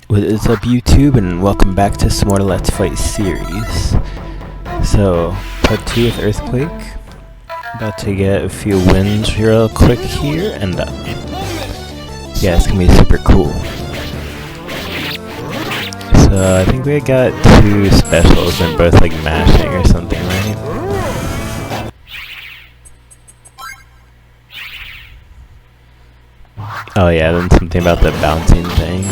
What is up, YouTube, and welcome back to some more Let's Fight series. So, part 2 with Earthquake. About to get a few wins real quick here, and yeah, it's gonna be super cool. So, I think we got 2 specials, and both like mashing or something, right? Oh yeah, then something about the bouncing thing.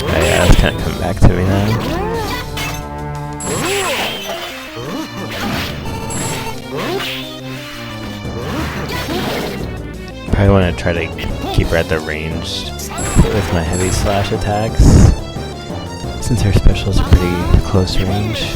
Oh yeah, it's kind of coming back to me now. Probably want to try to keep her at the range with my heavy slash attacks, since her specials are pretty close range.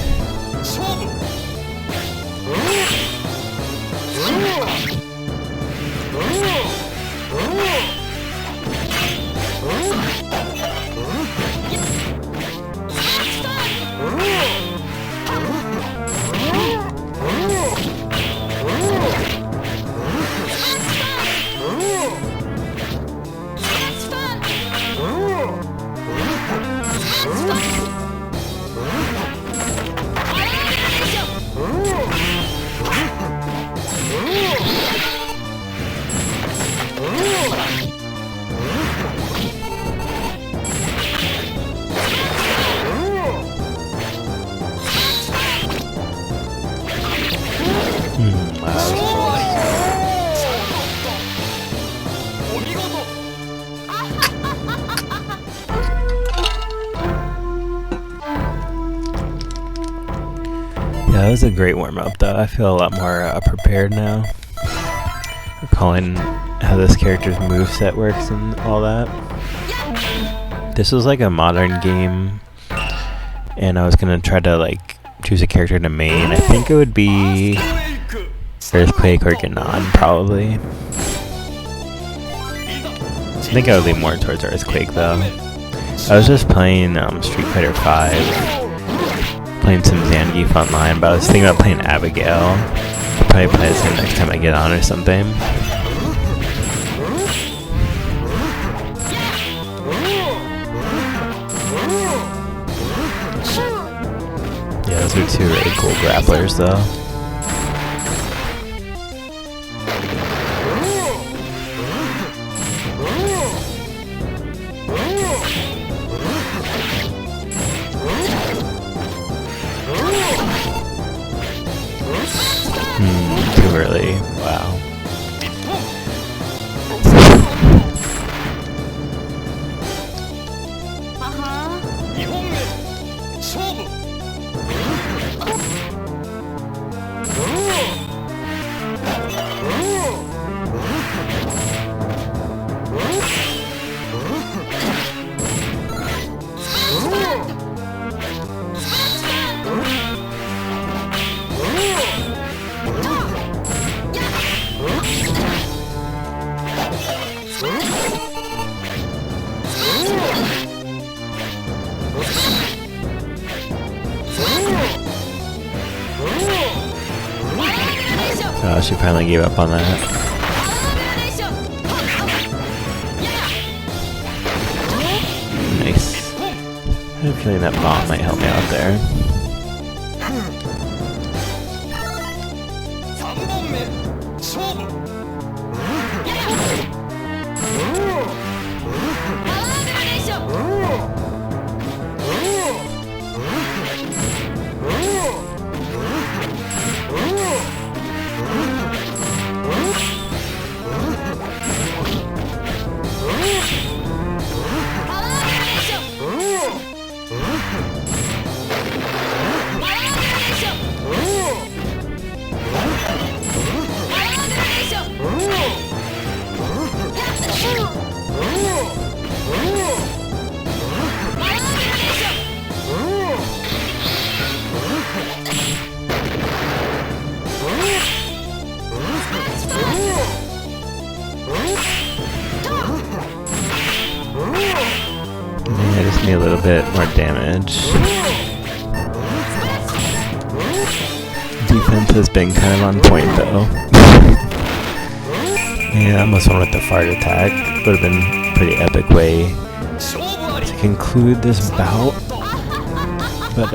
Yeah, that was a great warm-up though. I feel a lot more prepared now. Recalling how this character's moveset works and all that. This was like a modern game, and I was gonna try to like choose a character to main. I think it would be Earthquake or Ganon, probably. I think I would lean more towards Earthquake though. I was just playing Street Fighter V. Playing some Zangief online, but I was thinking about playing Abigail. I'll probably play this game next time I get on or something. Yeah, those are 2 really cool grapplers though. Too early. Wow. Oh, she finally gave up on that. Nice. I have a feeling that bomb might help me out there. defense has been kind of on point though. Yeah, I almost went with the fart attack. Would have been a pretty epic way to conclude this bout. But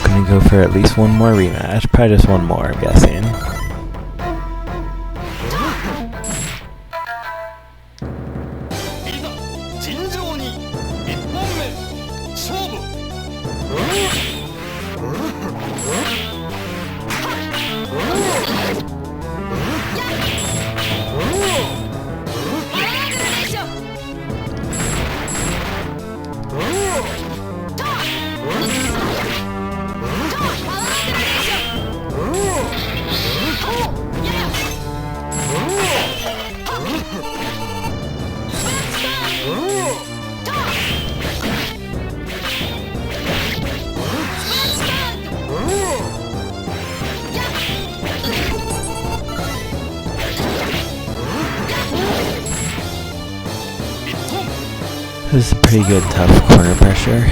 I'm gonna go for at least one more rematch. Probably just one more, I'm guessing. This is a pretty good tough corner pressure.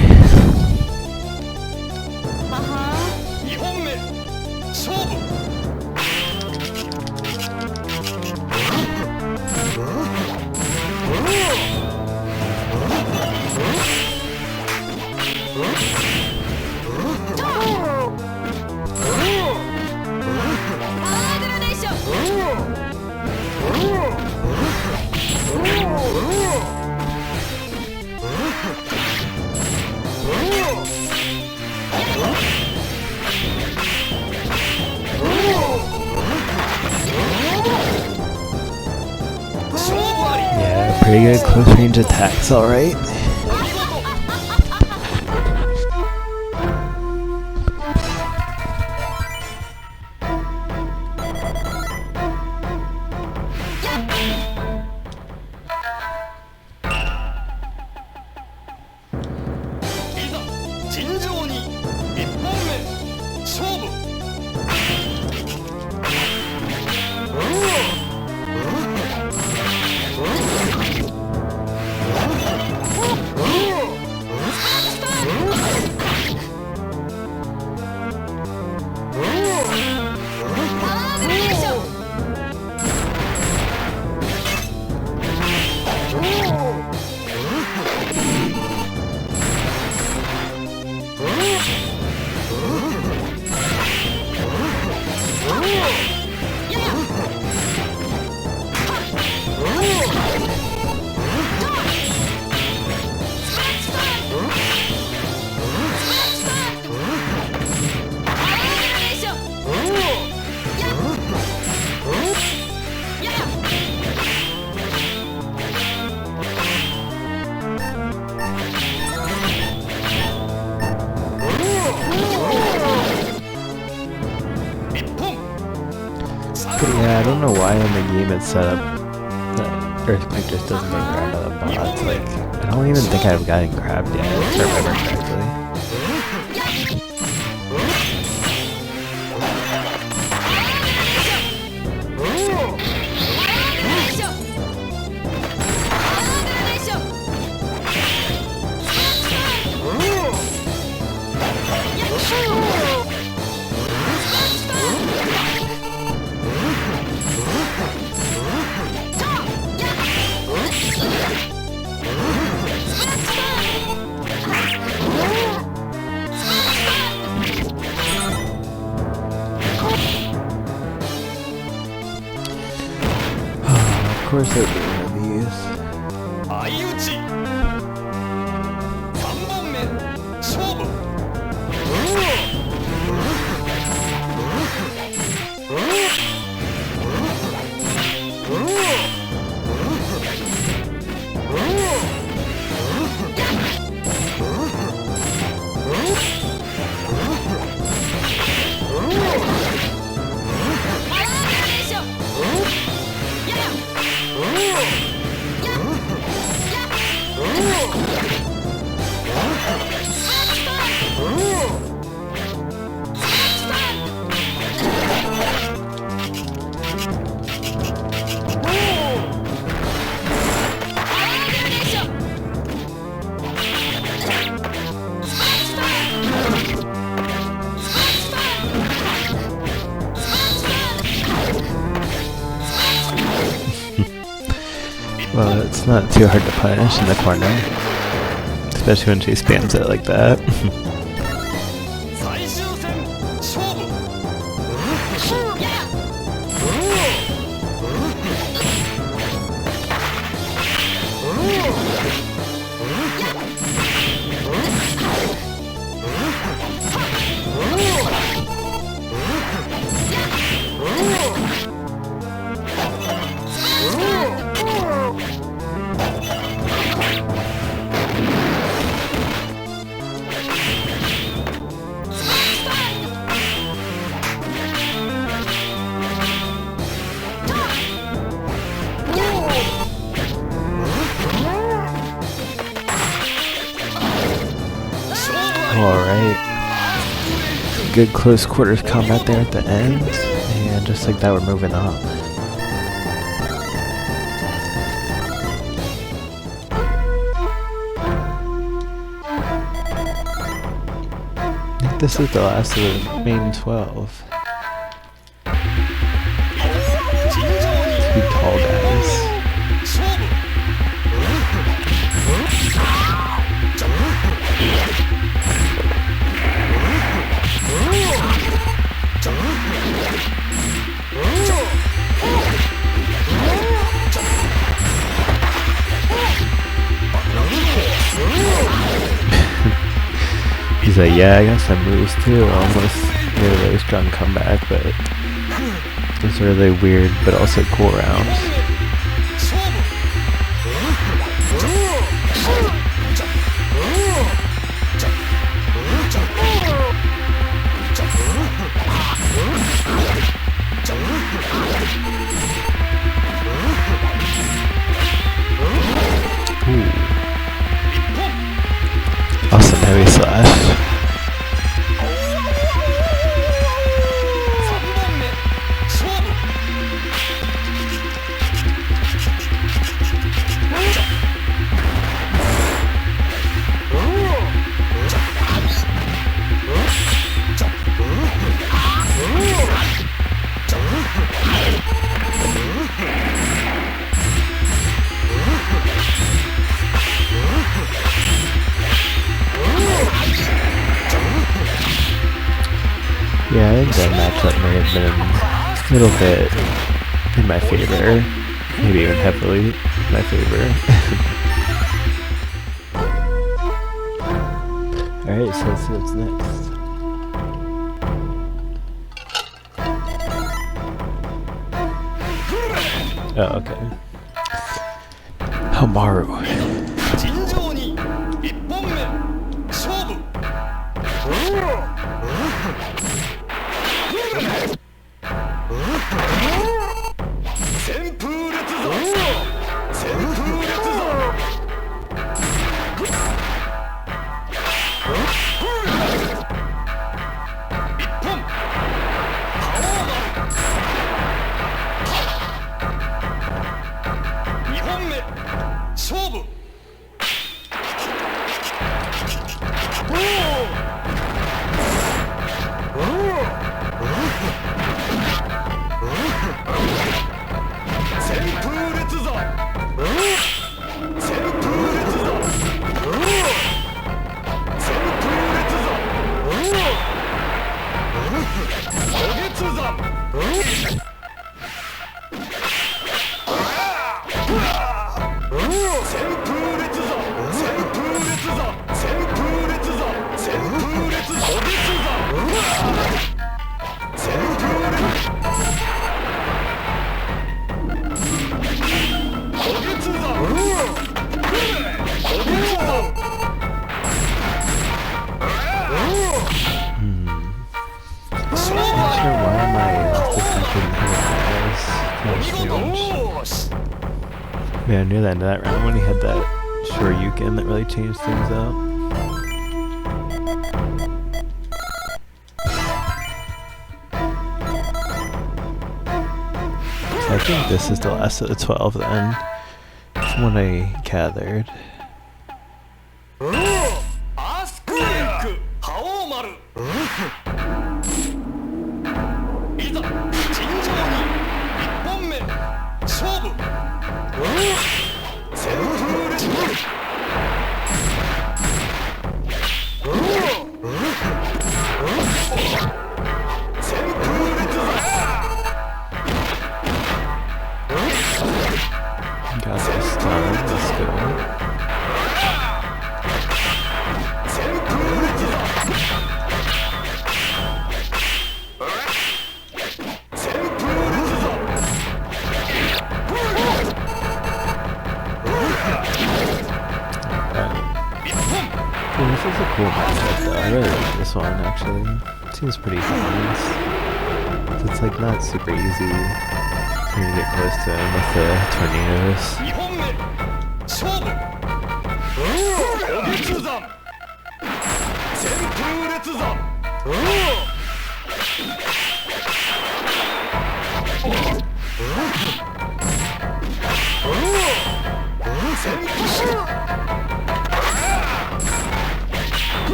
Yeah, pretty good close range attacks, alright. Yeah, I don't know why in the game it's set up that Earthquake just doesn't get grabbed out of the bots. Like, I don't even think I've gotten grabbed yet, if I remember correctly. Of course there'll be one of these. Well, it's not too hard to punish in the corner. Especially when she spams it like that. Alright. Good close quarters combat there at the end. And just like that, we're moving on. I think this is the last of the main 12. Two tall guys. He's like, yeah, I got some moves too. Almost made a really strong comeback, but it was a really weird but also cool round. Awesome heavy slash. Yeah, I think that matchup may have been a little bit in my favor. Maybe even heavily in my favor. Alright, so let's see what's next. Oh, okay. Hamaru. Yeah, I knew that in that round when he had that Shoryuken that really changed things up. So I think this is the last of the 12 then, from what I gathered. this one, actually. Seems pretty fast. It's like not super easy for me to get close to him with the tornadoes.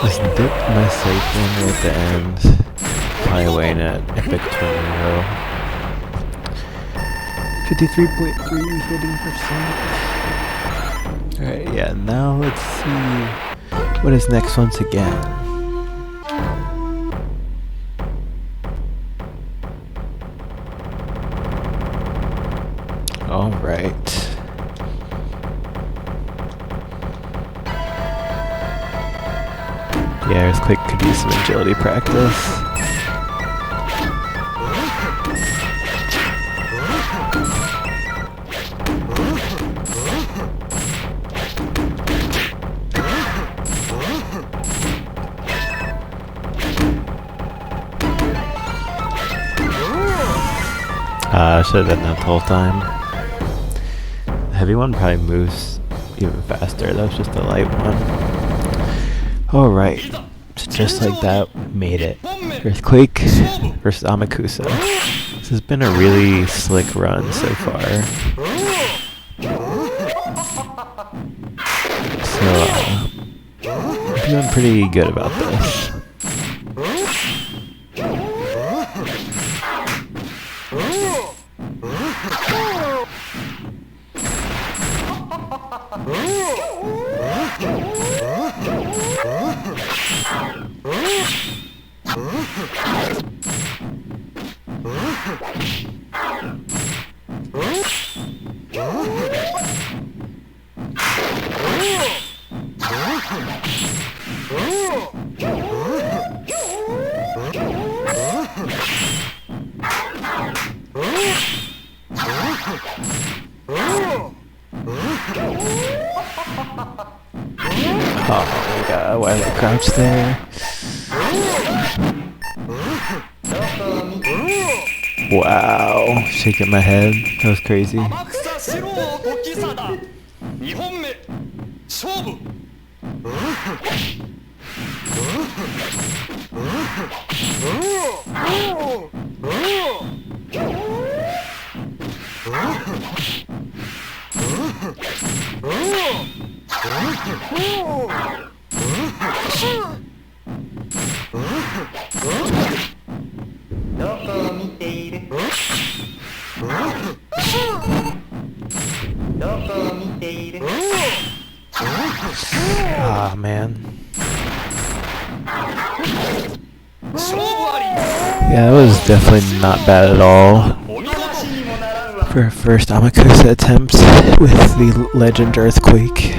Just dipped my safe one at the end. Probably weighing at epic tornado. 53.3 hitting percent. Alright, yeah, now let's see what is next once again. Alright. Yeah, Earthquake could use some agility practice. I should have done that the whole time. The heavy one probably moves even faster. That was just the light one. Alright. So just like that, we made it. Earthquake versus Amakusa. This has been a really slick run so far. So, I'm feeling pretty good about this. Oh my god, why did I crouch there? Wow, shaking my head. That was crazy. Ah, man. Yeah, that was definitely not bad at all for first Amakusa attempts with the Legend Earthquake.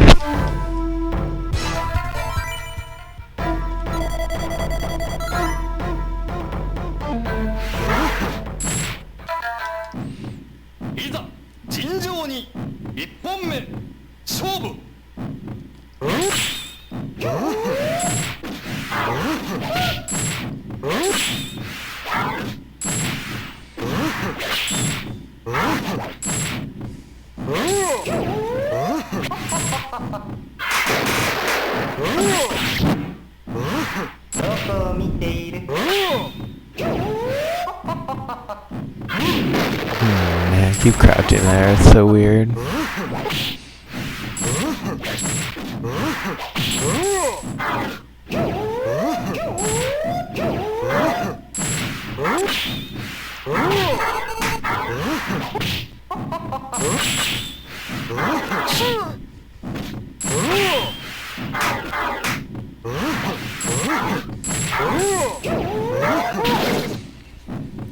Man, keep crouching there, it's so weird.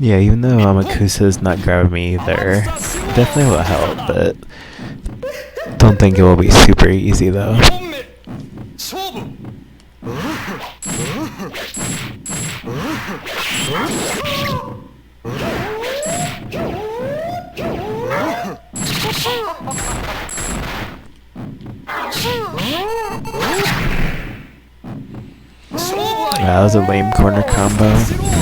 Yeah, even though Amakusa's not grabbing me either, definitely will help, but don't think it will be super easy though. That was a lame corner combo.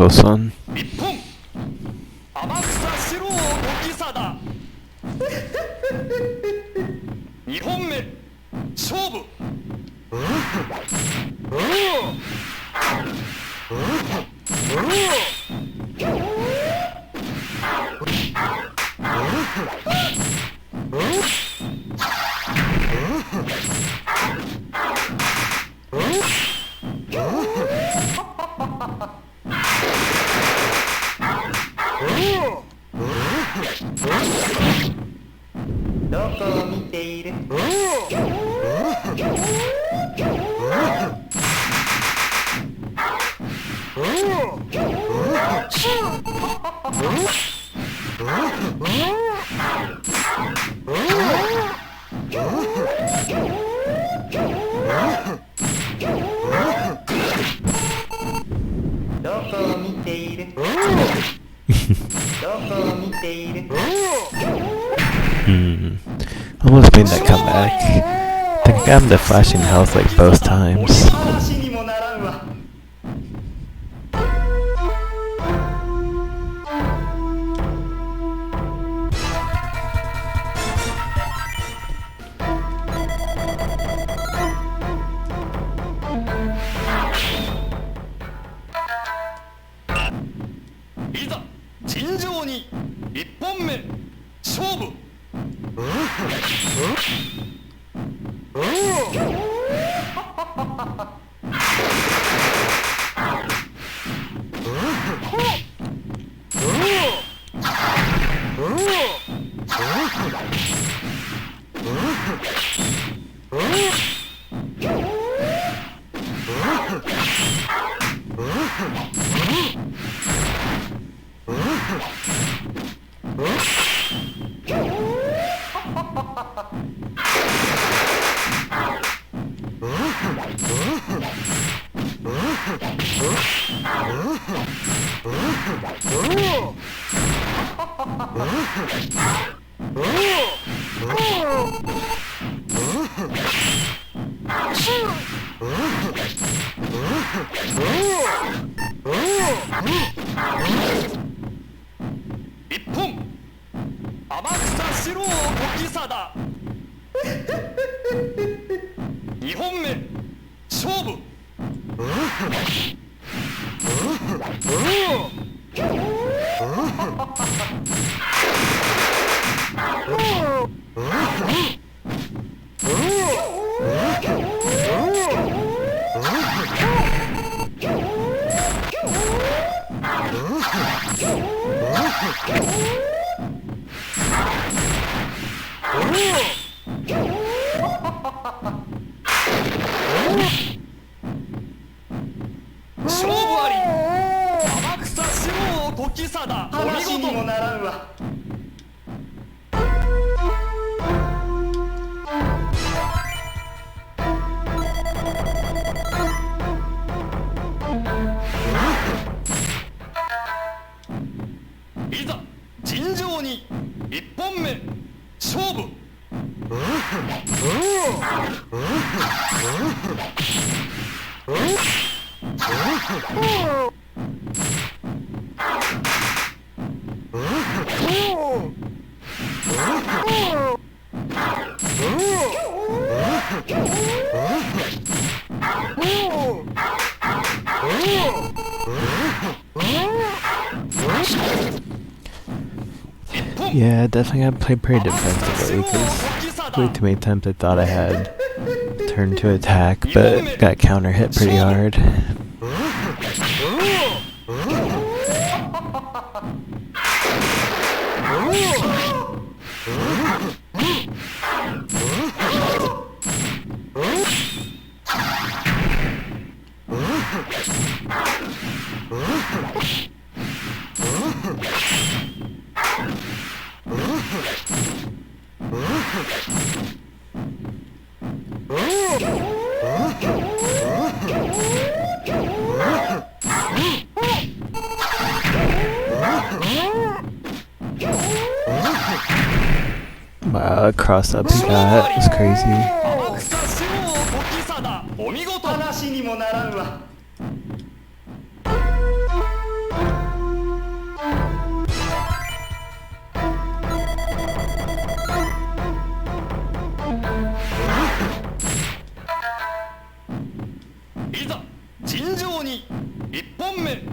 Close one. うんalmost made that comeback. I think I got him to flashing health like both times. きさだ。話にもならんわ。いざ尋常に1本目勝負。Yeah, definitely gotta play pretty defensively because way too many times I thought I had turned to attack, but got counter hit pretty hard. Wow, that cross up he got was crazy. 話にもならんわ。いざ尋常に1本目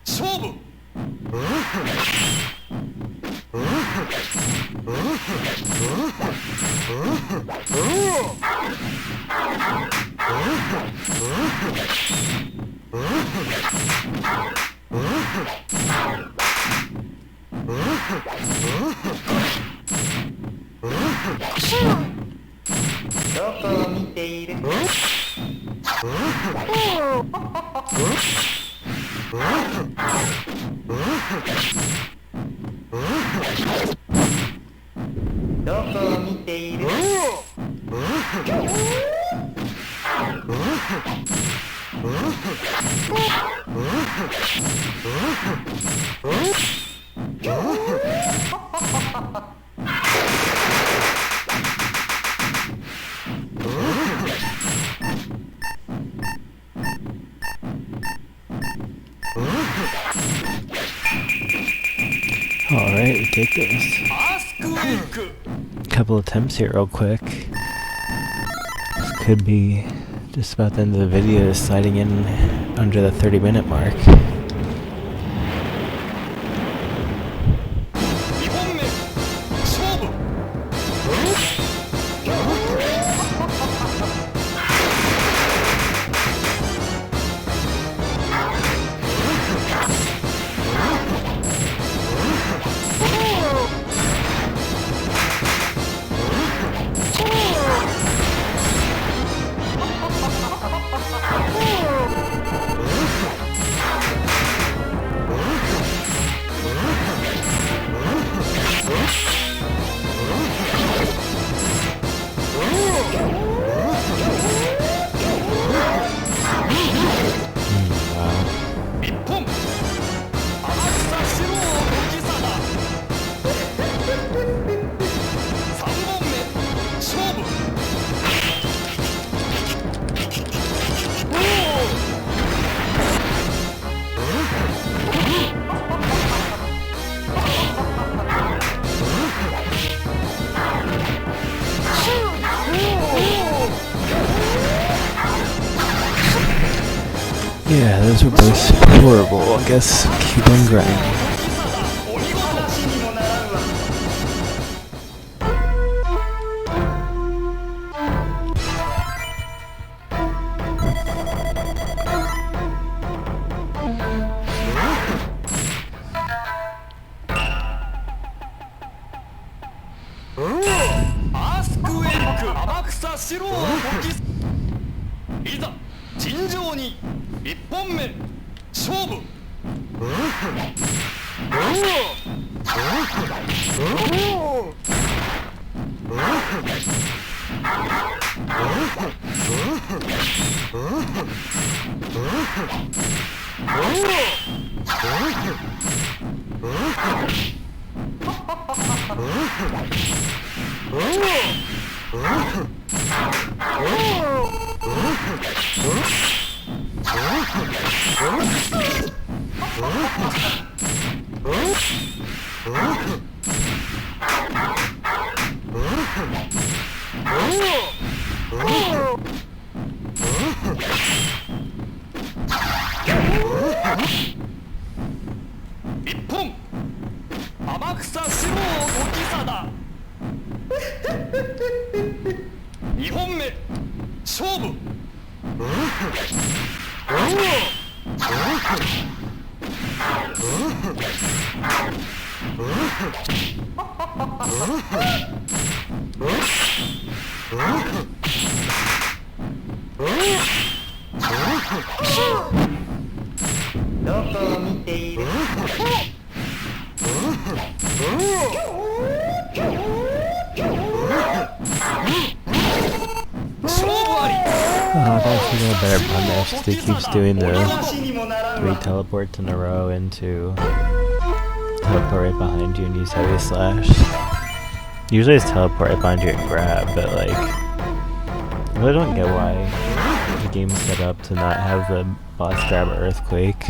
勝負。どこを見ている？どこを見ている？Alright, we take this. Couple attempts here real quick. This could be just about the end of the video, sliding in under the 30-minute mark. Yeah, those were both horrible. I guess keep on grinding. 一本天草四郎時貞2本目勝負どこを見ている？勝負あり Oh, that should be a better punish. 'Cause he keeps doing the 足にもならん 3 わ。 teleports in a row into teleport right behind you and use heavy slash. Usually it's teleport right behind you and grab, but like I really don't get why the game's set up to not have the boss grab earthquake.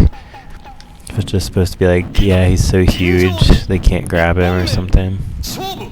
If it's just supposed to be like, yeah, he's so huge they can't grab him or something. 勝負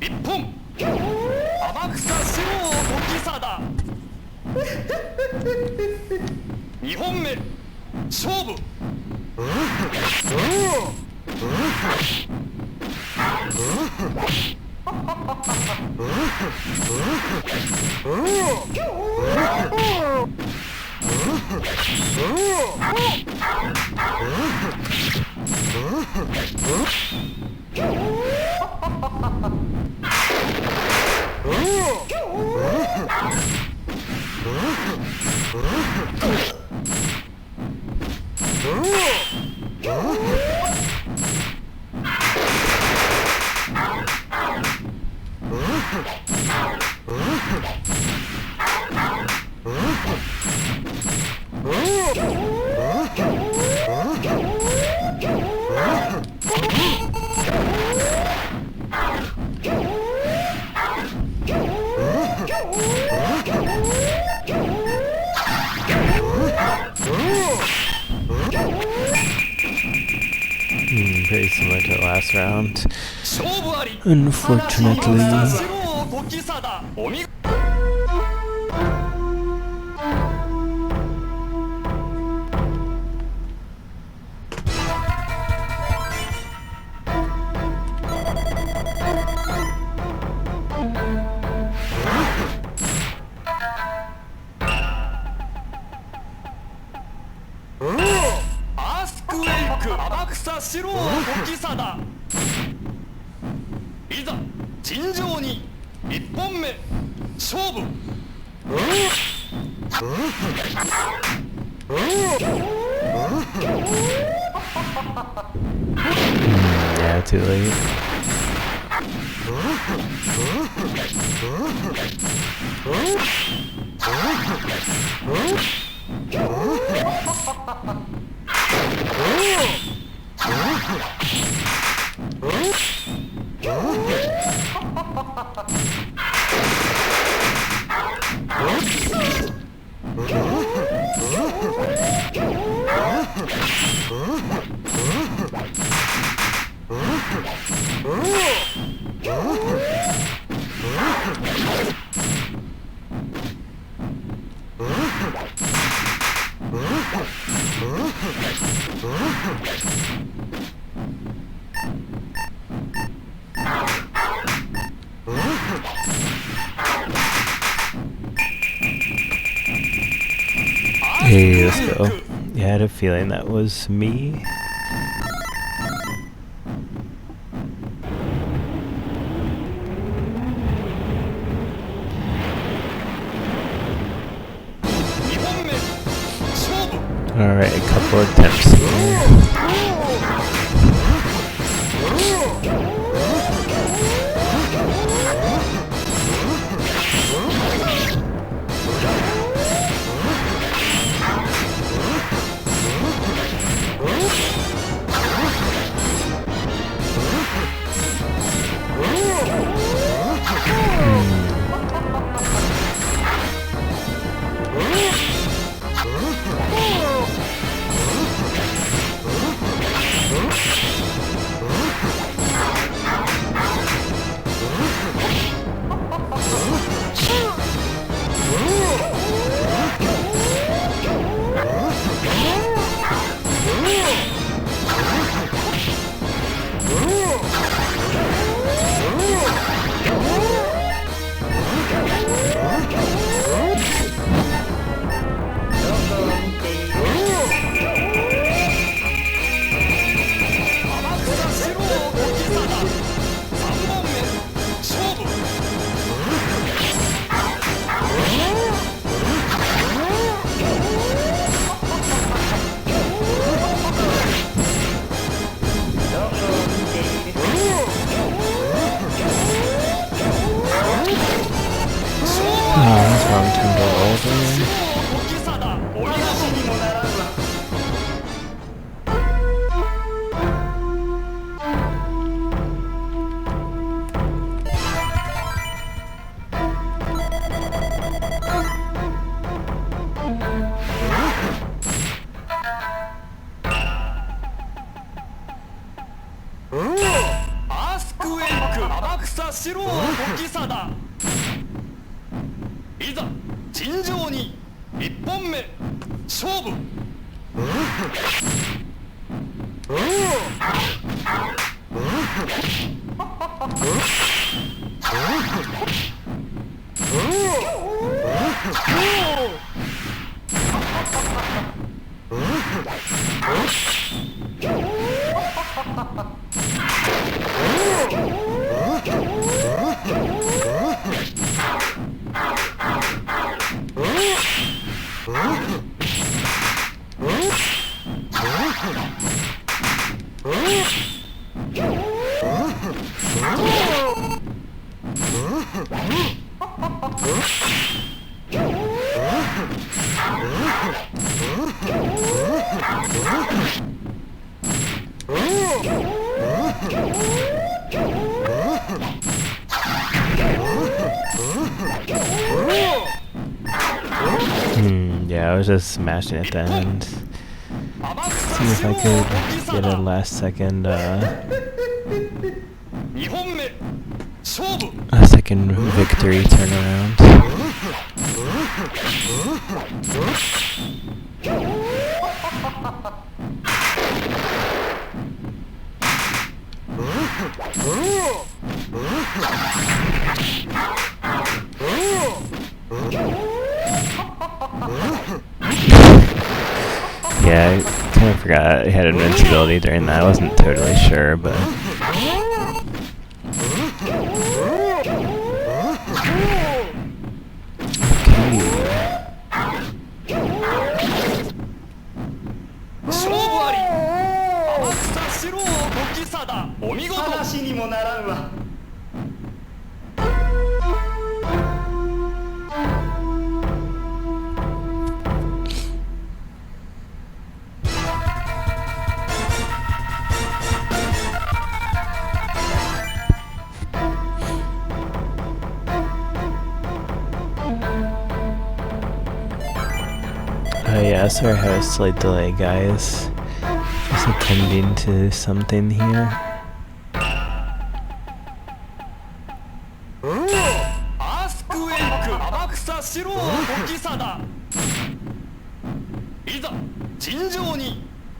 一本天草四郎時貞2本目勝負Very similar to the last round. 勝負あり Unfortunately. 天草四郎時貞お見事 アースクウェイク天草四郎時貞いざ尋常に1本目勝負 Yeah, too late. Hey, let's go. Yeah, I had a feeling that was me. Alright, a couple attempts here. That's wrong turn to roll there. Yeah, I was just smashing at the end. See if I could get a last second, victory turnaround. Yeah, I kind of forgot I had invincibility during that. I wasn't totally sure, but... Yeah, sorry I had a slight delay, guys. Just attending to something here.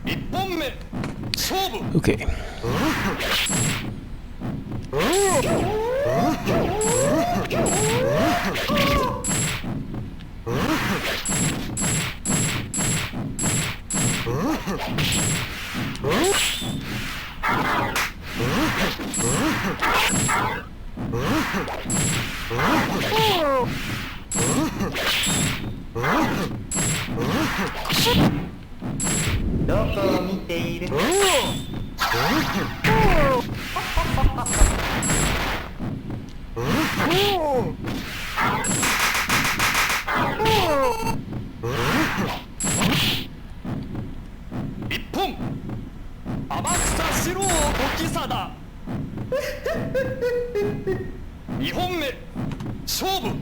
1本目勝負 Okay.どこを見ている？一本天草四郎時貞2本目勝負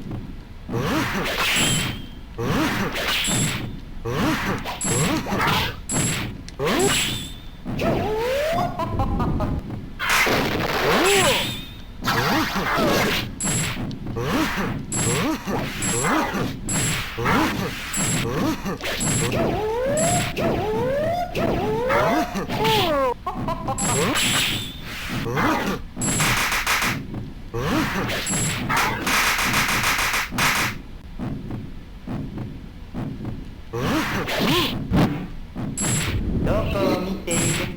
どこを見ている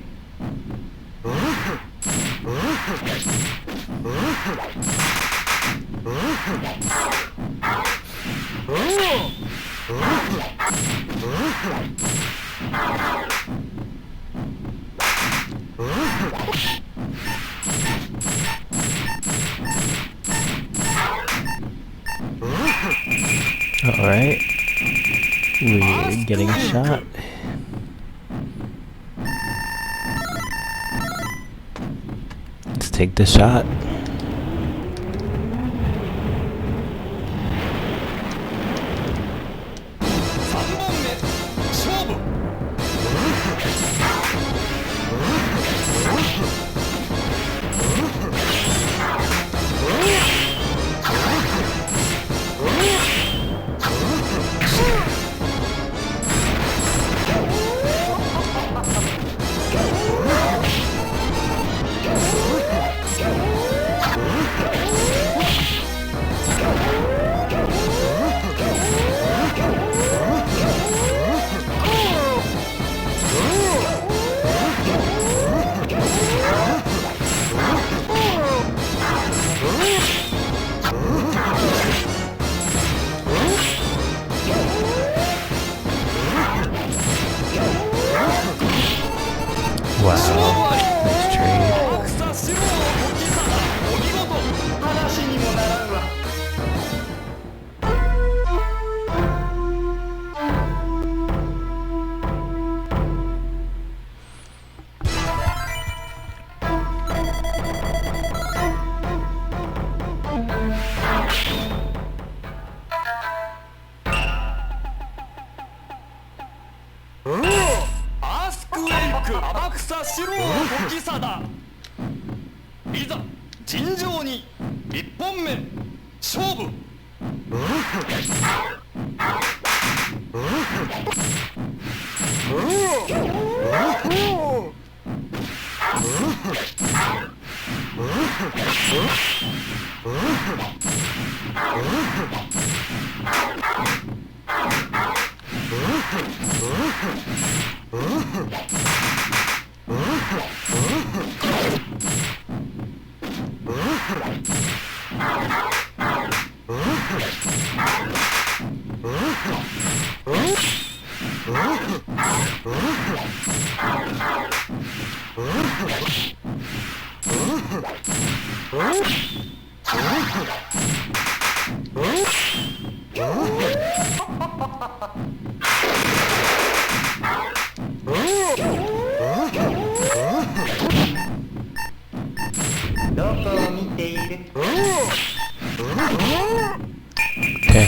？Alright. We're getting a shot. Let's take the shot. Wow, nice trade. 話にもならんわ。アースクウェイク天草四郎時貞いざ尋常に1本目勝負どこを見ている？ Dang.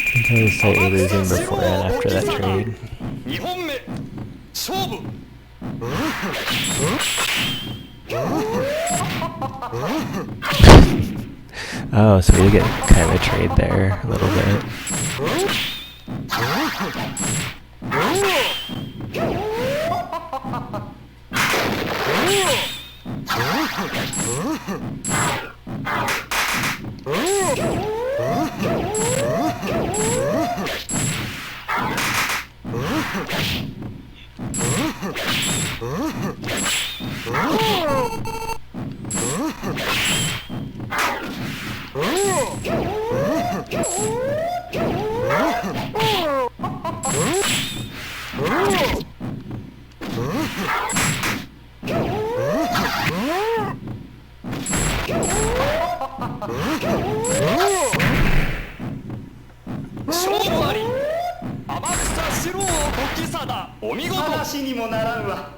I think I was slightly losing before and after that trade. 2本目勝負 Oh, so we get kind of a trade there, a little bit. 勝負あり天草四郎時貞お見事。話にもならんわ。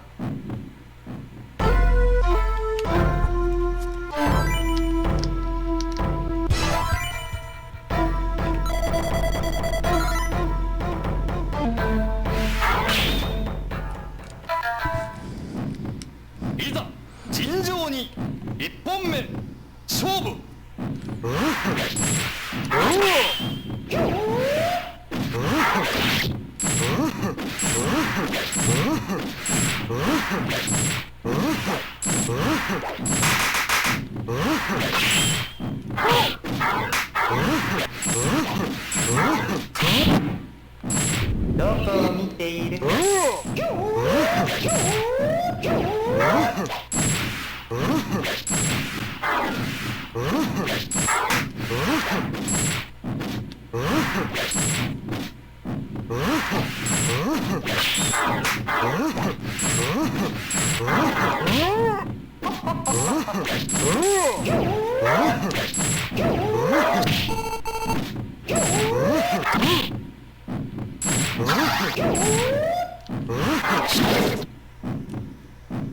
いざ尋常に1本目勝負。どこを見ている？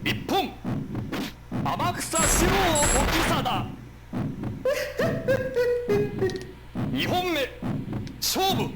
一本天草四郎時貞2本目勝負。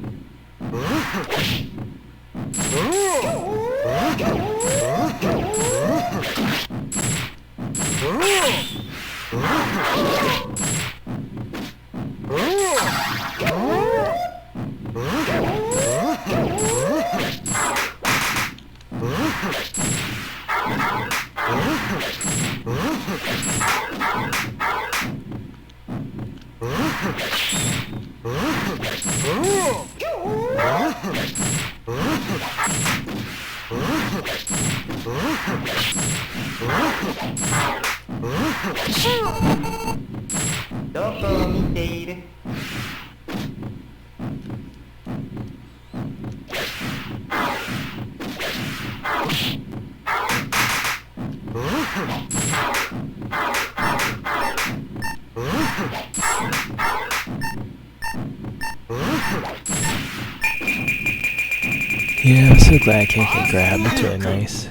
どこを見ている？Yeah, I'm so glad I can't get grabbed. That's really nice.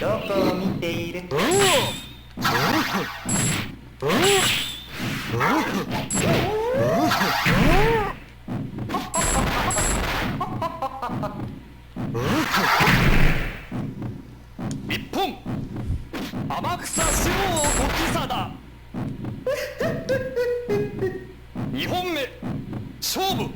どこを見ている？一本天草四郎時貞二本目勝負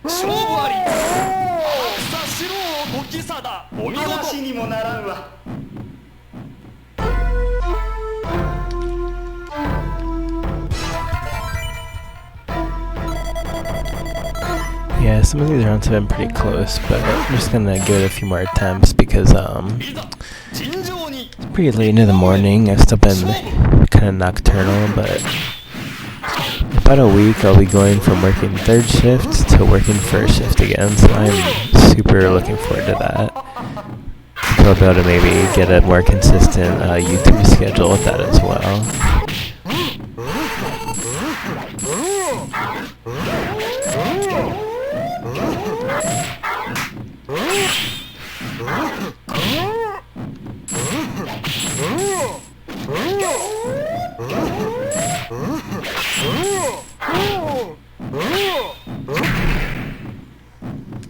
勝負あり天草四郎時貞お見事話にもならんわ。Yeah, some of these rounds have been pretty close, but I'm just gonna give it a few more attempts becauseいざ尋常に it's pretty late into the morning. I've still been kind of nocturnal, but in about a week I'll be going from working third shift to working first shift again, so I'm super looking forward to that. So I'll be able to maybe get a more consistent YouTube schedule with that as well.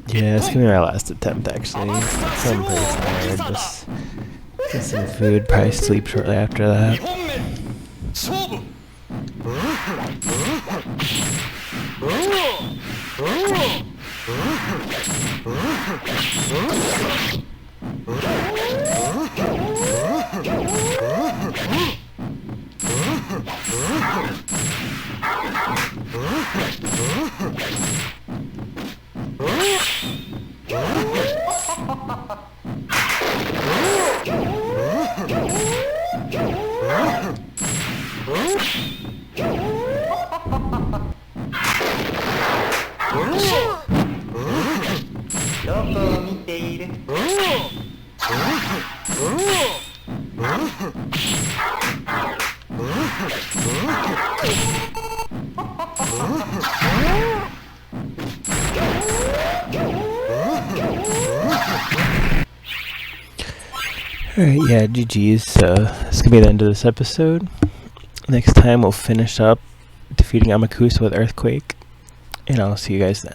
Yeah, it's gonna be my last attempt actually. So I'm pretty tired. Just get some food, probably sleep shortly after 二 that. 本目勝負 どこを見ている？ Alright, yeah, GG's. So this could be the end of this episode. Next time we'll finish up defeating Amakusa with Earthquake, and I'll see you guys then.